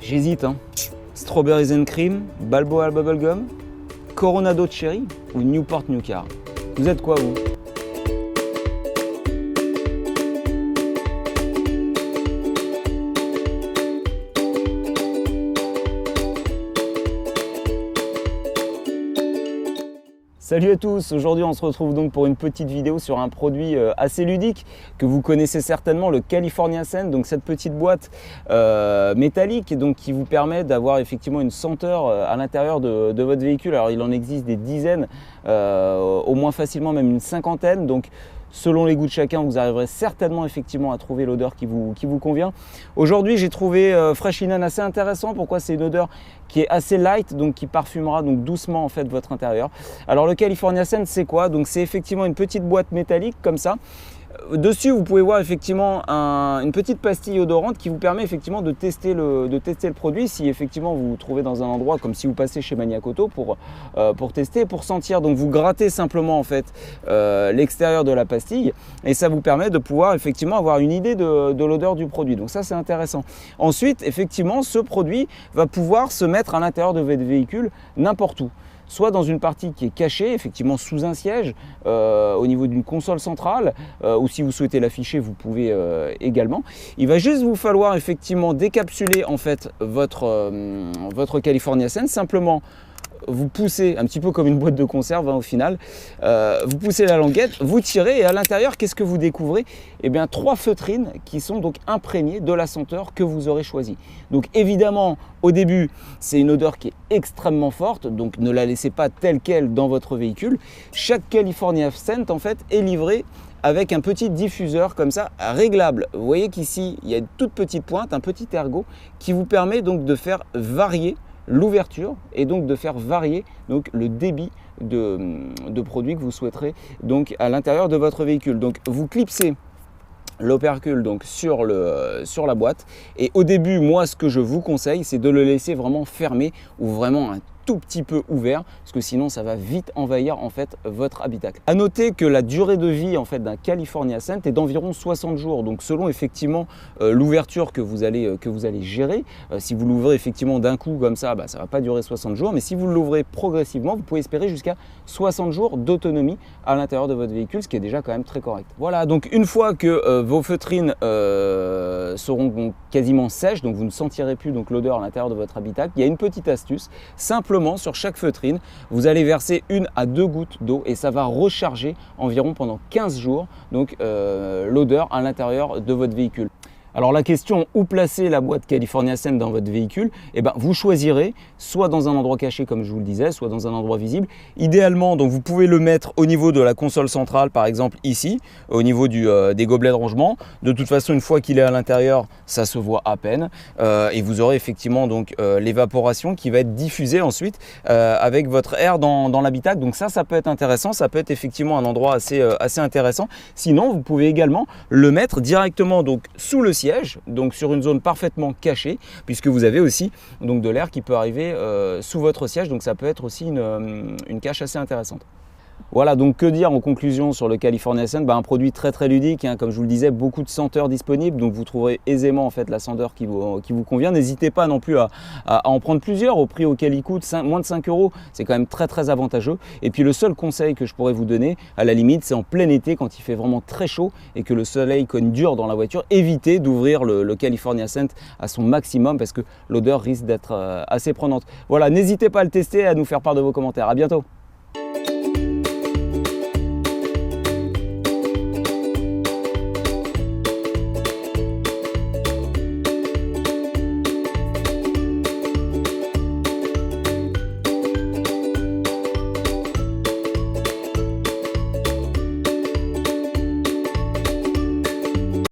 J'hésite, hein. Strawberries and Cream, Balboa Bubblegum, Coronado Cherry ou Newport New Car. Vous êtes quoi, vous? Salut à tous, aujourd'hui on se retrouve donc pour une petite vidéo sur un produit assez ludique que vous connaissez certainement, le California Scent, donc cette petite boîte métallique donc, qui vous permet d'avoir effectivement une senteur à l'intérieur de votre véhicule. Alors il en existe des dizaines, au moins facilement même une cinquantaine, donc selon les goûts de chacun, vous arriverez certainement effectivement à trouver l'odeur qui vous convient. Aujourd'hui, j'ai trouvé Fresh Linen assez intéressant. Pourquoi? C'est une odeur qui est assez light, donc qui parfumera donc doucement en fait votre intérieur. Alors le California Scent, c'est quoi? Donc c'est effectivement une petite boîte métallique comme ça. Dessus, vous pouvez voir effectivement une petite pastille odorante qui vous permet effectivement de tester le produit si effectivement vous vous trouvez dans un endroit comme si vous passez chez Maniac Auto pour tester, pour sentir. Donc vous grattez simplement en fait l'extérieur de la pastille et ça vous permet de pouvoir effectivement avoir une idée de l'odeur du produit. Donc ça, c'est intéressant. Ensuite, effectivement, ce produit va pouvoir se mettre à l'intérieur de votre véhicule n'importe où. Soit dans une partie qui est cachée, effectivement sous un siège, au niveau d'une console centrale, ou si vous souhaitez l'afficher, vous pouvez également. Il va juste vous falloir effectivement décapsuler en fait votre California Scent, simplement vous poussez un petit peu comme une boîte de conserve au final, vous poussez la languette, vous tirez et à l'intérieur, qu'est-ce que vous découvrez? Eh bien 3 feutrines qui sont donc imprégnées de la senteur que vous aurez choisie. Donc évidemment, au début, c'est une odeur qui est extrêmement forte, donc ne la laissez pas telle quelle dans votre véhicule. Chaque California Scent en fait est livré avec un petit diffuseur comme ça réglable. Vous voyez qu'ici, il y a une toute petite pointe, un petit ergot qui vous permet donc de faire varier l'ouverture et donc de faire varier donc le débit de produits que vous souhaiterez donc à l'intérieur de votre véhicule. Donc vous clipsez l'opercule donc sur la boîte et au début, moi ce que je vous conseille, c'est de le laisser vraiment fermé ou vraiment un tout petit peu ouvert parce que sinon ça va vite envahir en fait votre habitacle. À noter que la durée de vie en fait d'un California Scent est d'environ 60 jours. Donc selon effectivement l'ouverture que vous allez gérer, si vous l'ouvrez effectivement d'un coup comme ça, ça va pas durer 60 jours, mais si vous l'ouvrez progressivement, vous pouvez espérer jusqu'à 60 jours d'autonomie à l'intérieur de votre véhicule, ce qui est déjà quand même très correct. Voilà, donc une fois que vos feutrines seront donc quasiment sèches, donc vous ne sentirez plus donc l'odeur à l'intérieur de votre habitacle, il y a une petite astuce. Simplement sur chaque feutrine, vous allez verser 1 à 2 gouttes d'eau et ça va recharger environ pendant 15 jours donc l'odeur à l'intérieur de votre véhicule. Alors la question, où placer la boîte California Scent dans votre véhicule? Eh bien, vous choisirez soit dans un endroit caché comme je vous le disais, soit dans un endroit visible. Idéalement, donc vous pouvez le mettre au niveau de la console centrale, par exemple ici, au niveau des gobelets de rangement. De toute façon, une fois qu'il est à l'intérieur, ça se voit à peine et vous aurez effectivement donc l'évaporation qui va être diffusée ensuite avec votre air dans l'habitacle. Donc ça peut être intéressant, ça peut être effectivement un endroit assez intéressant. Sinon, vous pouvez également le mettre directement donc sous le siège, donc sur une zone parfaitement cachée, puisque vous avez aussi donc de l'air qui peut arriver sous votre siège, donc ça peut être aussi une cache assez intéressante. Voilà, donc que dire en conclusion sur le California Scent? Un produit très ludique, hein, comme je vous le disais, beaucoup de senteurs disponibles, donc vous trouverez aisément en fait la senteur qui vous convient. N'hésitez pas non plus à en prendre plusieurs au prix auquel il coûte, moins de 5 €, c'est quand même très avantageux. Et puis le seul conseil que je pourrais vous donner, à la limite, c'est en plein été quand il fait vraiment très chaud et que le soleil cogne dur dans la voiture, évitez d'ouvrir le California Scent à son maximum parce que l'odeur risque d'être assez prenante. Voilà, n'hésitez pas à le tester et à nous faire part de vos commentaires. À bientôt.